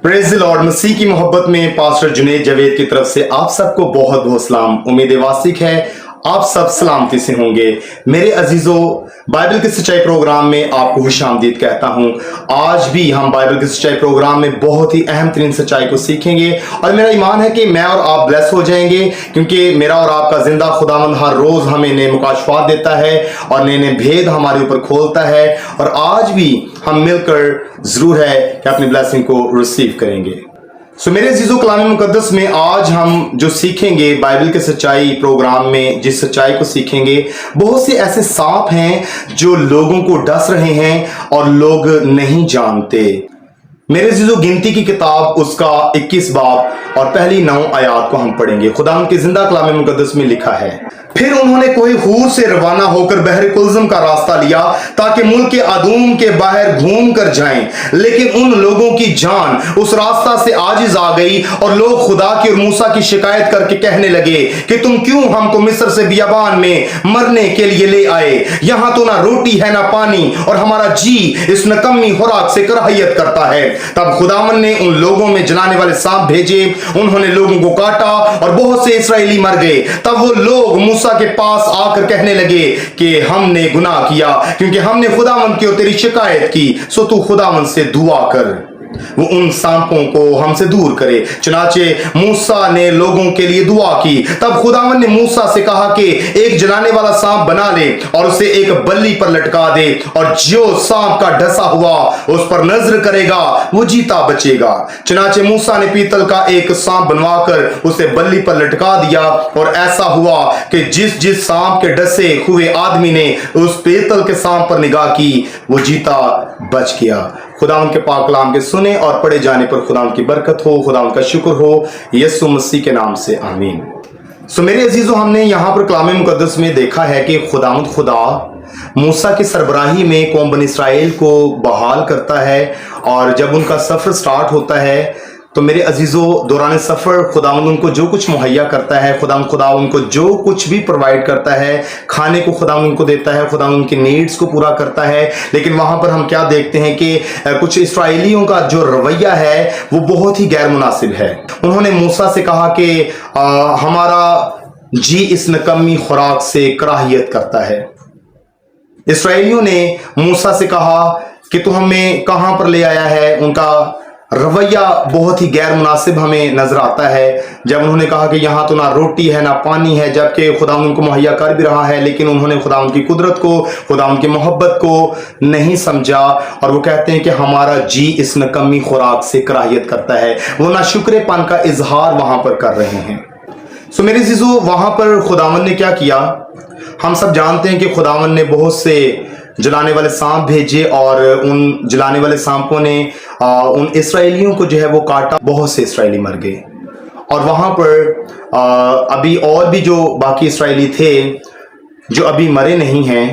Praise the Lord. मसीह की मोहब्बत में पास्टर जुनेद जावेद की तरफ से आप सबको बहुत बहुत सलाम। उम्मीद वासिक है आप सब सलामती से होंगे। मेरे अजीजों, बाइबल की सच्चाई प्रोग्राम में आपको खुशामदीद कहता हूं। आज भी हम बाइबल की सच्चाई प्रोग्राम में बहुत ही अहम तरीन सच्चाई को सीखेंगे और मेरा ईमान है कि मैं और आप ब्लेस हो जाएंगे, क्योंकि मेरा और आपका जिंदा खुदावंद हर रोज हमें नए मुकाशफात देता है और नए नए भेद हमारे ऊपर खोलता है। और आज भी हम मिलकर जरूर है कि अपनी ब्लेसिंग को रिसीव करेंगे। मेरे अजीजों, कलाम मुकद्दस में आज हम जो सीखेंगे बाइबल के सच्चाई प्रोग्राम में, जिस सच्चाई को सीखेंगे, बहुत से ऐसे सांप हैं जो लोगों को डस रहे हैं और लोग नहीं जानते। मेरे अजीजों, गिनती की किताब उसका 21 बाब और पहली 9 आयात को हम पढ़ेंगे। खुदा के जिंदा कलाम मुकद्दस में लिखा है, फिर उन्होंने कोई हूर से रवाना होकर बहर कुलज़म का रास्ता लिया ताकि मुल्क के आदूम के बाहर घूम कर जाएं, लेकिन उन लोगों की जान उस रास्ता से आजिज आ गई और लोग खुदा की और मूसा की शिकायत करके कहने लगे कि तुम क्यों हमको मिस्र से बियाबान में मरने के लिए ले आए? यहाँ तो ना रोटी है ना पानी और हमारा जी इस नकम्मी खुराक से कराहियत करता है। तब खुदावन ने उन लोगों में जलाने वाले सांप भेजे, उन्होंने लोगों को काटा और बहुत से इस्राएली मर गए। तब वो लोग मूसा के पास आकर कहने लगे कि हमने गुनाह किया, क्योंकि हमने खुदावंद की और तेरी शिकायत की, सो तू खुदावंद से दुआ कर वो उन सांपों को हमसे दूर करे। चुनाचे मूसा ने लोगों के लिए दुआ की। तब खुदावन ने मूसा से कहा कि एक जलाने वाला सांप बना ले और उसे एक बल्ली पर लटका दे, और जो सांप का डसा हुआ उस पर नजर करेगा वो जीता बचेगा। चुनाचे मूसा ने पीतल का एक सांप बनवाकर उसे बल्ली पर लटका दिया, और ऐसा हुआ कि जिस जिस सांप के डसे हुए आदमी ने उस पीतल के सांप पर निगाह की वो जीता बच गया। खुदावंद के पाक कलाम के सुने और पढ़े जाने पर खुदावंद की बरकत हो, खुदावंद का शुक्र हो, यीशु मसीह के नाम से आमीन। मेरे अजीजों, हमने यहाँ पर कलाम मुकद्दस में देखा है कि खुदावंद खुदा मूसा की सरबराही में कौम बनी इस्राएल को बहाल करता है, और जब उनका सफर स्टार्ट होता है तो मेरे अजीजों, दौरान सफर खुदावंद उनको जो कुछ मुहैया करता है, खुदा उनको जो कुछ भी प्रोवाइड करता है, खाने को खुदावंद उनको देता है, खुदावंद उनकी नीड्स को पूरा करता है। लेकिन वहां पर हम क्या देखते हैं कि कुछ इस्राएलियों का जो रवैया है वो बहुत ही गैर मुनासिब है। उन्होंने मूसा से कहा कि हमारा जी इस नकम्मी खुराक से कराहियत करता है। इस्राएलियों ने मूसा से कहा कि तू हमें कहां पर ले आया है। उनका रवैया बहुत ही गैर मुनासिब हमें नजर आता है। जब उन्होंने कहा कि यहाँ तो ना रोटी है ना पानी है, जबकि खुदा उनको मुहैया कर भी रहा है, लेकिन उन्होंने खुदा उनकी कुदरत को, खुदा उनकी मोहब्बत को नहीं समझा, और वो कहते हैं कि हमारा जी इस नकम्मी खुराक से कराहियत करता है। वो ना शुक्रेपन का इजहार वहां पर कर रहे हैं। मेरे अज़ीज़ों, वहां पर खुदावन ने क्या किया? हम सब जानते हैं कि खुदावन ने बहुत से जलाने वाले सांप भेजे, और उन जलाने वाले सांपों ने उन इस्राएलियों को जो है वो काटा। बहुत से इस्राएली मर गए, और वहां पर अभी और भी जो बाकी इस्राएली थे जो अभी मरे नहीं हैं,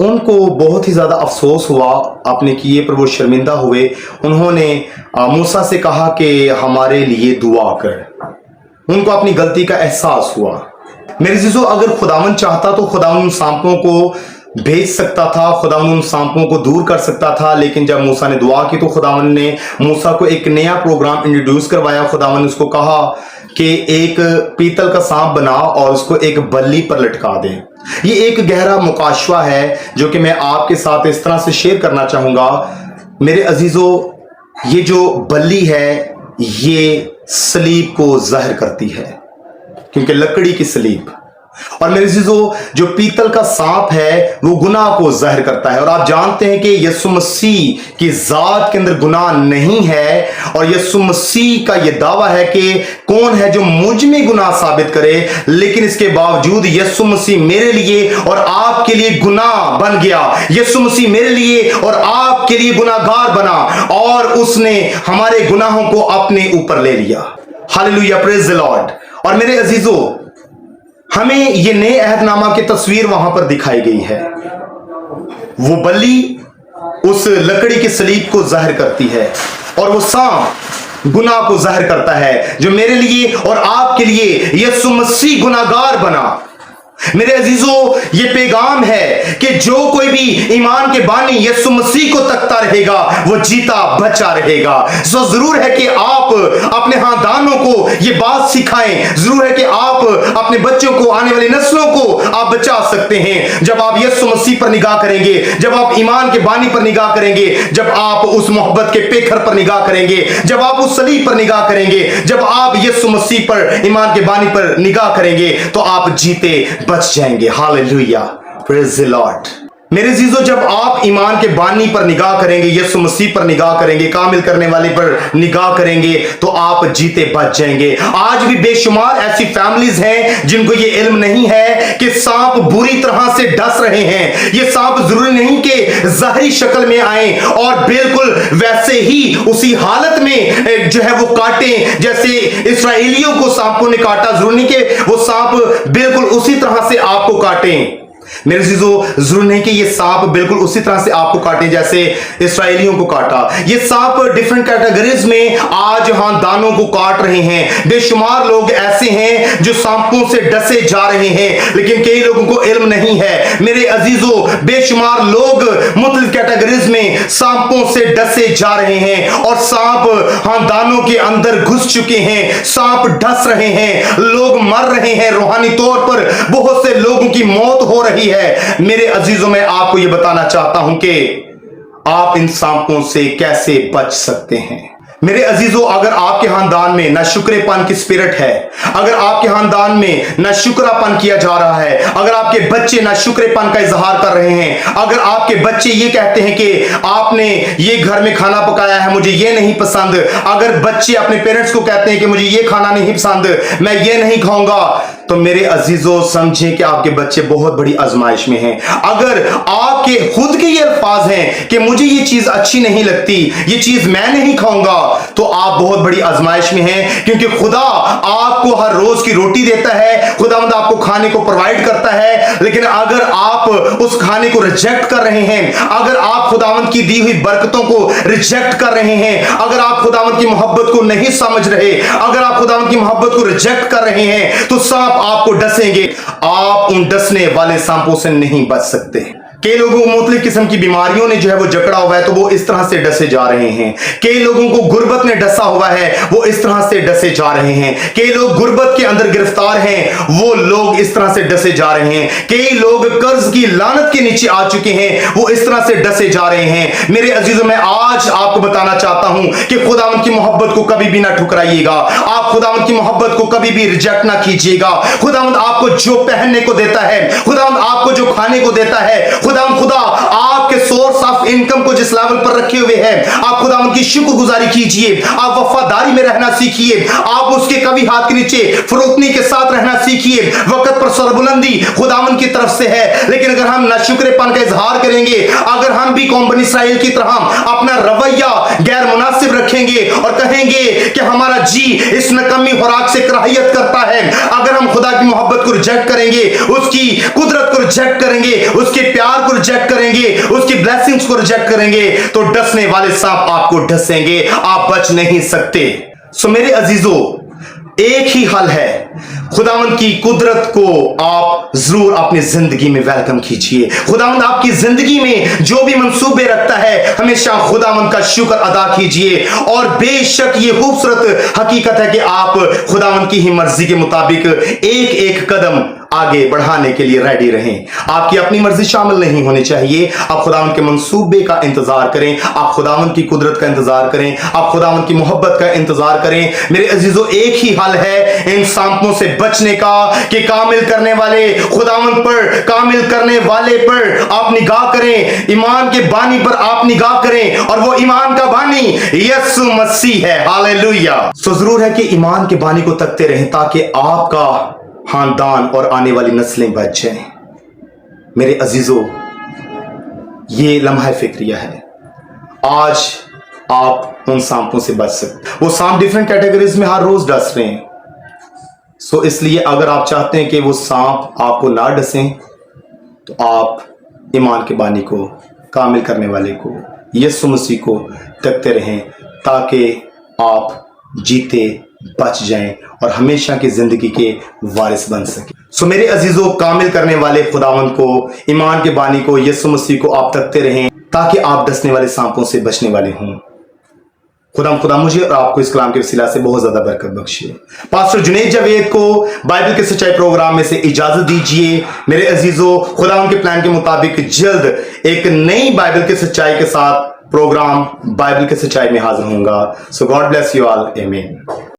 उनको बहुत ही ज़्यादा अफसोस हुआ आपने किए पर वो शर्मिंदा हुए। उन्होंने मूसा से कहा कि हमारे लिए दुआ कर। उनको अपनी गलती का एहसास हुआ। मेरे अज़ीज़ों, अगर खुदावन चाहता तो खुदावन उन सांपों को भेज सकता था, खुदावन उन सांपों को दूर कर सकता था, लेकिन जब मूसा ने दुआ की तो खुदावन ने मूसा को एक नया प्रोग्राम इंट्रोड्यूस करवाया। खुदावन ने उसको कहा कि एक पीतल का सांप बना और उसको एक बल्ली पर लटका दे। ये एक गहरा मुकाशवा है जो कि मैं आपके साथ इस तरह से शेयर करना चाहूंगा। मेरे अजीजों, ये जो बल्ली है ये सलीब को ज़ाहिर करती है, क्योंकि लकड़ी की सलीब। और मेरे अज़ीज़ों, जो पीतल का सांप है वो गुनाह को ज़ाहिर करता है, और आप जानते हैं कि यीशु मसीह की ज़ात के अंदर गुनाह नहीं है, और यीशु मसीह का ये दावा है कि कौन है जो मुझ में गुनाह साबित करे। लेकिन इसके बावजूद यीशु मसीह मेरे लिए और आपके लिए गुनाह बन गया। यीशु मसीह मेरे लिए और आपके लिए गुनाहगार बना, और उसने हमारे गुनाहों को अपने ऊपर ले लिया। Hallelujah, praise the Lord. और मेरे अज़ीज़ों, हमें ये नए अहदनामा की तस्वीर वहां पर दिखाई गई है। वो बल्ली उस लकड़ी की सलीब को जाहिर करती है, और वो सांप गुनाह को जाहिर करता है जो मेरे लिए और आपके लिए यीशु मसीह गुनाहगार बना। मेरे अजीजों, ये पैगाम है कि जो कोई भी ईमान के बानी यीशु मसीह को तकता रहेगा वो जीता बचा रहेगा। सो जरूर है कि आप अपने खानदानों को ये बात सिखाएं, जरूर है कि आप अपने बच्चों को, आने वाली नस्लों को आप बचा सकते हैं। जब आप यीशु मसीह पर निगाह करेंगे, जब आप ईमान के बानी पर निगाह करेंगे, जब आप उस मोहब्बत के पेखर पर निगाह करेंगे, जब आप उस सलीब पर निगाह करेंगे, जब आप यीशु मसीह पर, ईमान के बानी पर निगाह करेंगे, तो आप जीते बच जाएंगे। Hallelujah, praise the Lord. मेरे अजीजों, जब आप ईमान के बानी पर निगाह करेंगे, यीशु मसीह पर निगाह करेंगे, कामिल करने वाले पर निगाह करेंगे, तो आप जीते बच जाएंगे। आज भी बेशुमार ऐसी फैमिलीज हैं जिनको ये इल्म नहीं है कि सांप बुरी तरह से डस रहे हैं। ये सांप जरूरी नहीं कि ज़ाहिरी शक्ल में आए और बिल्कुल वैसे ही उसी हालत में जो है वो काटें जैसे इस्राएलियों को सांपों ने काटा। जरूरी नहीं कि वो सांप बिल्कुल उसी तरह से आपको काटें। मेरे अजीजों, जरूर नहीं कि ये सांप बिल्कुल उसी तरह से आपको काटे जैसे इस्राएलियों को काटा। ये सांप डिफरेंट कैटेगरीज में आज खानदानों को काट रहे हैं। बेशुमार लोग ऐसे हैं जो सांपों से डसे जा रहे हैं, लेकिन कई लोगों को इल्म नहीं है। मेरे अजीजों, बेशुमार लोग मुख्तलिफ कैटेगरीज में सांपों से डसे जा रहे हैं और सांप खानदानों के अंदर घुस चुके हैं। सांप डस रहे हैं, लोग मर रहे हैं, रूहानी तौर पर बहुत से लोगों की मौत हो रही है। मेरे अजीजों, मैं आपको यह बताना चाहता हूं कि आप इन सांपों से कैसे बच सकते हैं। मेरे अजीजों, अगर आपके खानदान में ना शुक्रेपन की स्पिरिट है, अगर आपके खानदान में ना शुक्रापन किया जा रहा है, अगर आपके बच्चे ना शुक्रेपन का इजहार कर रहे हैं, अगर आपके बच्चे ये कहते हैं कि आपने ये घर में खाना पकाया है, मुझे ये नहीं पसंद, अगर बच्चे अपने पेरेंट्स को कहते हैं कि मुझे ये खाना नहीं पसंद, मैं ये नहीं खाऊंगा, तो मेरे अजीजों समझें कि आपके बच्चे बहुत बड़ी आजमाइश में हैं। अगर आपके खुद के ये अल्फाज हैं कि मुझे ये चीज अच्छी नहीं लगती, ये चीज मैं नहीं खाऊंगा, तो आप बहुत बड़ी आजमाइश में हैं, क्योंकि खुदा आपको हर रोज की रोटी देता है, खुदावंद आपको खाने को प्रोवाइड करता है। लेकिन अगर आप उस खाने को रिजेक्ट कर रहे हैं, अगर आप खुदावंद की दी हुई बरकतों को रिजेक्ट कर रहे हैं, अगर आप खुदावंद की मोहब्बत को नहीं समझ रहे, अगर आप खुदावंद की मोहब्बत को रिजेक्ट कर रहे हैं, तो सांप आपको डसेंगे। आप उन डसने वाले सांपों से नहीं बच सकते। कई लोगों को मुख्तलिफ किस्म की बीमारियों ने जो है वो जकड़ा हुआ है, तो वो इस तरह से डसे जा रहे हैं। कई लोगों को गुर्बत ने डसा हुआ है, वो इस तरह से डसे जा रहे हैं। कई लोग गुर्बत के अंदर गिरफ्तार हैं, वो लोग इस तरह से डसे जा रहे हैं। कई लोग कर्ज की लानत के नीचे आ चुके हैं, वो इस तरह से डसे जा रहे हैं। मेरे अजीजों, मैं आज आपको बताना चाहता हूं कि खुदावंद की मोहब्बत को कभी भी ना ठुकराइएगा। आप खुदावंद की मोहब्बत को कभी भी रिजेक्ट ना कीजिएगा। खुदावंद आपको जो पहनने को देता है, खुदावंद आपको जो खाने को देता है, खुदा आपके सोर्स ऑफ इनकम को जिस लेवल पर रखे हुए हैं, आप खुदावंद की शुक्रगुजारी कीजिए, आप वफादारी में रहना सीखिए, आप उसके कभी हाथ के नीचे फरोतनी के साथ रहना सीखिए। वक्त पर सरबुलंदी खुदावंद की तरफ से है, लेकिन अगर हम नाशुक्रेपन का इजहार करेंगे, अगर हम भी कौम बनी इसराइल की तरह अपना रवैया गैर मुनासिब रखेंगे और कहेंगे कि हमारा जी इस नकम्मी खुराक से कराहियत करता है, अगर हम खुदा की मोहब्बत को रिजेक्ट करेंगे, उसकी कुदरत को रिजेक्ट करेंगे, उसके प्यार को रिजेक्ट करेंगे, उसकी ब्लेसिंग्स को रिजेक्ट करेंगे, तो डसने वाले सांप आपको डसेंगे, आप बच नहीं सकते। सो मेरे अजीजों, एक ही हल है, खुदावंद की कुदरत को आप जरूर अपनी जिंदगी में वेलकम कीजिए। खुदावंद आपकी जिंदगी में जो भी मंसूबे रखता है, हमेशा खुदावंद का शुक्र अदा कीजिए। और बेशक ये खूबसूरत हकीकत है कि आप खुदावंद की ही मर्जी के मुताबिक एक एक कदम आगे बढ़ाने के लिए रेडी रहें। आपकी अपनी मर्जी शामिल नहीं होनी चाहिए। आप खुदावंद के मंसूबे का इंतजार करें, आप खुदावंद की कुदरत का इंतजार करें, आप खुदावंद की मोहब्बत का इंतजार करें। मेरे अजीजों, एक ही हल है इन सांपों से बचने का कि कामिल करने वाले खुदावंद पर, कामिल करने वाले पर आप निगाह करें, ईमान के बानी पर आप निगाह करें, और वो ईमान का बानी यीशु मसीह है। हालेलुया। सो जरूर है कि ईमान के बानी को तकते रहें ताकि आपका खानदान और आने वाली नस्लें बच जाएं। मेरे अजीजों, ये लम्हा फिक्रिया है। आज आप उन सांपों से बच सकते। वो सांप डिफरेंट कैटेगरीज में हर रोज डस रहे हैं। सो इसलिए अगर आप चाहते हैं कि वो सांप आपको ना डसें, तो आप ईमान के बानी को, कामिल करने वाले को, यीशु मसीह को तकते रहें ताकि आप जीते बच जाएं और हमेशा की जिंदगी के वारिस बन सके। सो मेरे अजीजों, कामिल करने वाले खुदावंद को, ईमान के बानी को, यीशु मसीह को आप तकते रहें ताकि आप डसने वाले सांपों से बचने वाले हों। खुदा मुझे और आपको इस कलाम के वसीला से बहुत ज्यादा बरकत बख्शे। पास्टर जुनैद जावेद को बाइबल की सच्चाई प्रोग्राम में से इजाजत दीजिए। मेरे अजीजों, खुदा उनके प्लान के मुताबिक जल्द एक नई बाइबल की सच्चाई के साथ प्रोग्राम बाइबल की सच्चाई में हाजिर होऊंगा। सो गॉड ब्लेस यू ऑल, आमीन।